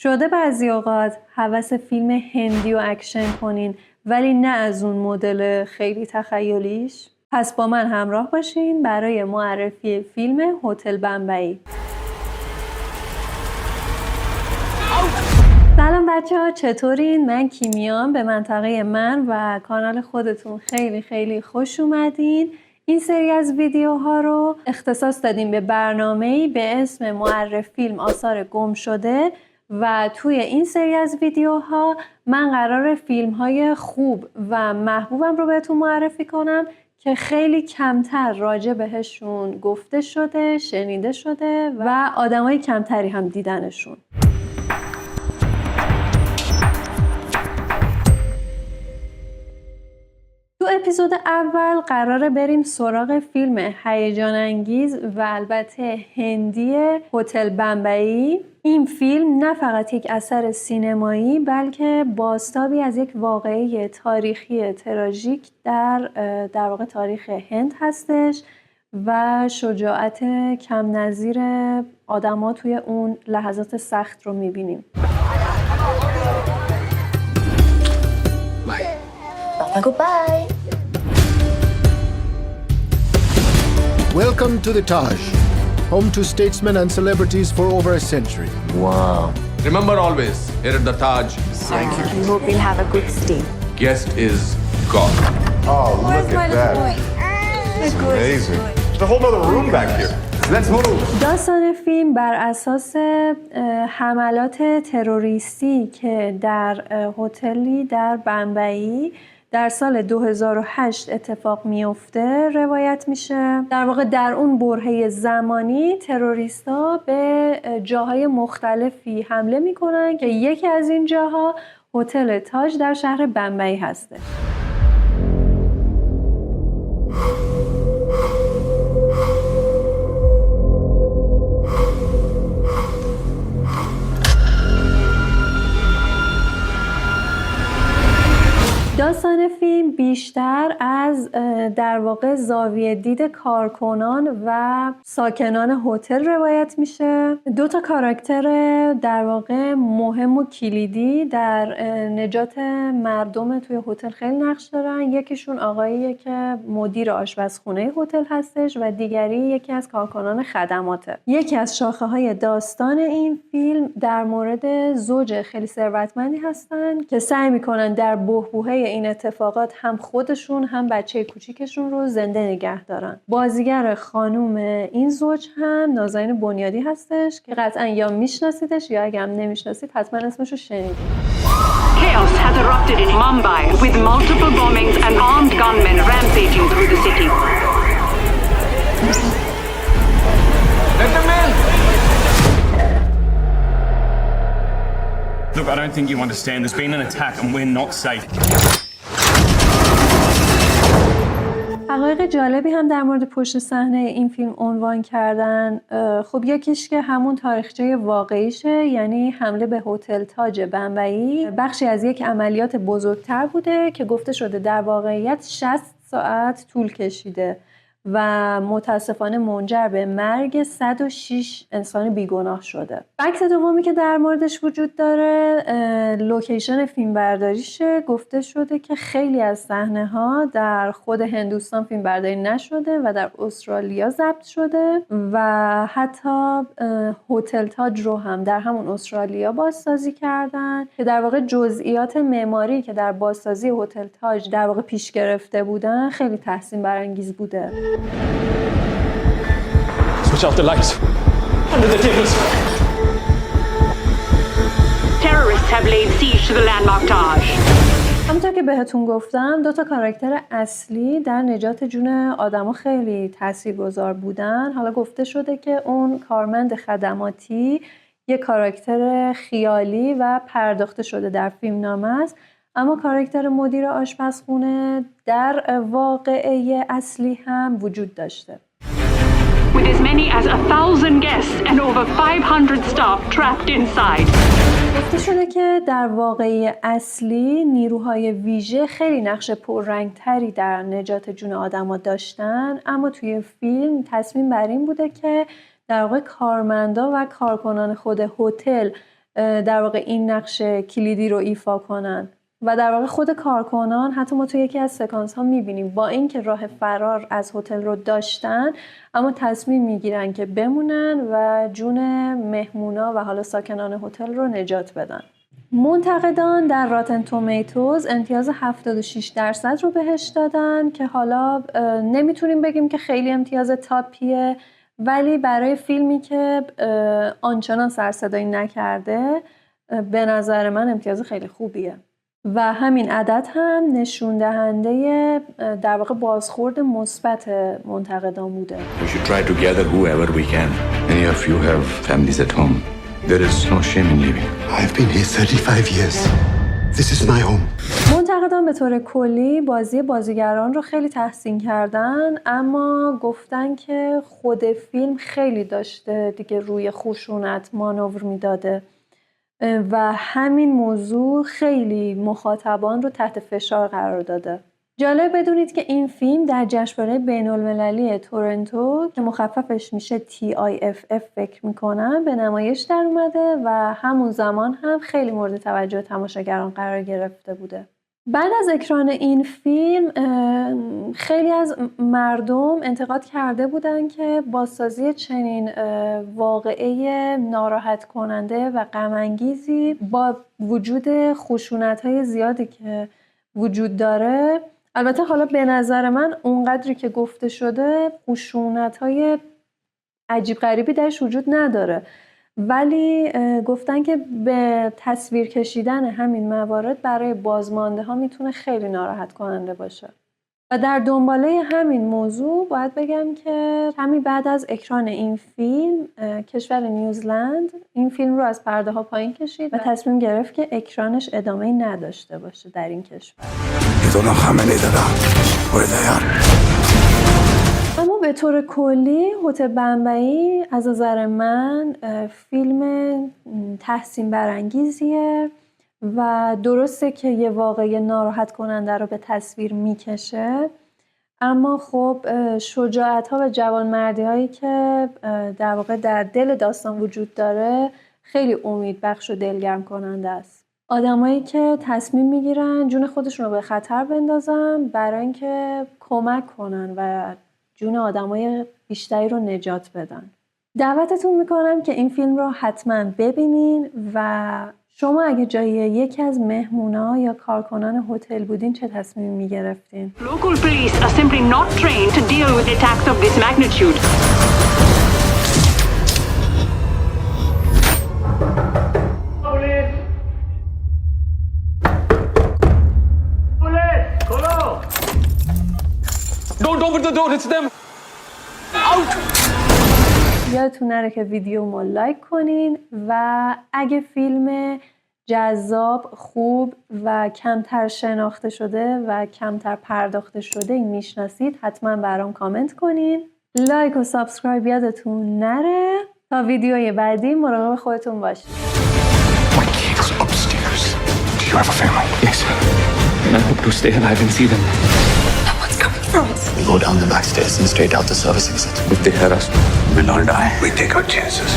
شده بعضی اوقات هوس فیلم هندی و اکشن کنین ولی نه از اون مدل خیلی تخیلیش؟ پس با من همراه باشین برای معرفی فیلم هتل بمبئی. سلام بچه ها، چطورین؟ من کیمیام. به منطقه من و کانال خودتون خیلی خیلی خوش اومدین. این سری از ویدیوها رو اختصاص دادیم به برنامه‌ای به اسم معرف فیلم آثار گم شده و توی این سری از ویدیوها من قراره فیلم‌های خوب و محبوبم رو بهتون معرفی کنم که خیلی کمتر راجع بهشون گفته شده، شنیده شده و آدمای کمتری هم دیدنشون. تو اپیزود اول قراره بریم سراغ فیلم هیجان انگیز و البته هندی هتل بمبئی. این فیلم نه فقط یک اثر سینمایی بلکه بازتابی از یک واقعه تاریخی تراژیک در واقع تاریخ هند هستش و شجاعت کم نظیر آدما توی اون لحظات سخت رو میبینیم. Goodbye. Welcome to the Taj, home to statesmen and celebrities for over a century. Wow. Remember always, here at the Taj, Thank you. We hope we'll have a good stay. guest is God. Oh, look at that. It's amazing. There's a whole other room back here. Let's move. داستان فیلم بر اساس حملات تروریستی که در هتلی در بمبئی در سال 2008 اتفاق میفته روایت میشه. در واقع در اون برهه زمانی تروریستا به جاهای مختلفی حمله میکنن که یکی از این جاها هتل تاج در شهر بمبئی هسته. داستان فیلم بیشتر از در واقع زاویه دید کارکنان و ساکنان هتل روایت میشه. دو تا کاراکتر در واقع مهم و کلیدی در نجات مردم توی هتل خیلی نقش دارن. یکیشون آقاییه که مدیر آشپزخونه هتل هستش و دیگری یکی از کارکنان خدماته. یکی از شاخه‌های داستان این فیلم در مورد زوج خیلی ثروتمندی هستن که سعی میکنن در بحبوحه این اتفاقات هم خودشون هم بچه کوچیکشون رو زنده نگه دارن. بازیگر خانوم این زوج هم نازنین بنیادی هستش که قطعا یا میشناسیدش یا اگه هم نمیشناسید حتما اسمش رو شنیدید. Chaos has erupted in Mumbai with multiple bombings and armed gunmen rampaging through the city. Let them in! Look, I don't think you understand. There's been an attack and we're not safe. حقایق جالبی هم در مورد پشت صحنه این فیلم عنوان کردن. خب یکیش که همون تاریخچه واقعیشه، یعنی حمله به هتل تاج بمبئی بخشی از یک عملیات بزرگتر بوده که گفته شده در واقعیت 60 ساعت طول کشیده و متاسفانه منجر به مرگ 106 انسان بیگناه شده. فکت دومی که در موردش وجود داره لوکیشن فیلم برداریشه. گفته شده که خیلی از صحنه ها در خود هندوستان فیلم برداری نشده و در استرالیا ضبط شده و حتی هتل تاج رو هم در همون استرالیا بازسازی کردن که در واقع جزئیات معماری که در بازسازی هتل تاج در واقع پیش گرفته بودن خیلی تحسین برانگیز بوده. Switch off the lights. Under the tables. Terrorists have laid siege to the landmark Taj. همونطور که بهتون گفتم دو تا کاراکتر اصلی در نجات جون آدما خیلی تاثیرگذار بودن. حالا گفته شده که اون کارمند خدماتی یک کاراکتر خیالی و پرداخته شده در فیلمنامه است، اما کاراکتر مدیر آشپزخونه در واقعه اصلی هم وجود داشته. With as many as 1,000 guests and over 500 staff trapped inside. گفته شده که در واقعه اصلی نیروهای ویژه خیلی نقش پررنگتری در نجات جون آدما داشتن، اما توی فیلم تصمیم بر این بوده که در واقع کارمندا و کارکنان خود هتل در واقع این نقش کلیدی رو ایفا کنن. و در واقع خود کارکنان حتی ما توی یکی از سکانس ها میبینیم با اینکه راه فرار از هتل رو داشتن اما تصمیم میگیرن که بمونن و جون مهمونا و حالا ساکنان هتل رو نجات بدن. منتقدان در راتن تومیتوز امتیاز 76% رو بهش دادن که حالا نمیتونیم بگیم که خیلی امتیاز تاپیه، ولی برای فیلمی که آنچنان سر صدایی نکرده به نظر من امتیاز خیلی خوبیه. و همین عدد هم نشون دهنده در واقع بازخورد مثبت منتقدان بوده. We should try to gather whoever we can. Many of you have families at home. There is no shame in leaving. I've been here 35 years. This is my home. منتقدان به طور کلی بازی بازیگران رو خیلی تحسین کردن، اما گفتن که خود فیلم خیلی داشته دیگه روی خشونت مانور میداده و همین موضوع خیلی مخاطبان رو تحت فشار قرار داده. جالب بدونید که این فیلم در جشنواره بین‌المللی تورنتو که مخففش میشه TIFF فکر میکنم به نمایش در اومده و همون زمان هم خیلی مورد توجه تماشاگران قرار گرفته بوده. بعد از اکران این فیلم خیلی از مردم انتقاد کرده بودن که بازسازی چنین واقعه ناراحت کننده و غم‌انگیزی با وجود خشونت‌های زیادی که وجود داره، البته حالا به نظر من اونقدری که گفته شده خشونت‌های عجیب غریبی درش وجود نداره، ولی گفتن که به تصویر کشیدن همین موارد برای بازمانده ها میتونه خیلی ناراحت کننده باشه. و در دنباله همین موضوع باید بگم که کمی بعد از اکران این فیلم کشور نیوزلند این فیلم رو از پرده ها پایین کشید و تصمیم گرفت که اکرانش ادامه نداشته باشه در این کشور. اما به طور کلی هتل بمبئی از نظر من فیلم تحسین برانگیزیه و درسته که یه واقعه ناراحت کننده رو به تصویر میکشه، اما خب شجاعت ها و جوانمردی هایی که در واقع در دل داستان وجود داره خیلی امیدبخش و دلگرم کننده است. آدمایی که تصمیم میگیرن جون خودشون رو به خطر بندازن برای اینکه کمک کنن و جون آدمای بیشتری رو نجات بدن. دعوتتون میکنم که این فیلم رو حتما ببینین و شما اگه جای یکی از مهمونا یا کارکنان هتل بودین چه تصمیمی میگرفتین؟ Local police are simply not trained to deal with attacks of this magnitude. Don't open the door, it's them! Out! یادتون نره که ویدیو ما لایک کنین و اگه فیلم جذاب، خوب و کمتر شناخته شده و کمتر پرداخته شده این میشناسید حتما برام کامنت کنین. لایک و سابسکرایب یادتون نره. تا ویدیوی بعدی مراقب خودتون باشید. My kids upstairs. Do you have a family? Yes. And I hope to stay alive and see them. What's coming from us? We go down the back stairs and straight out the service exit. If they hurt us, we'll all die. We take our chances.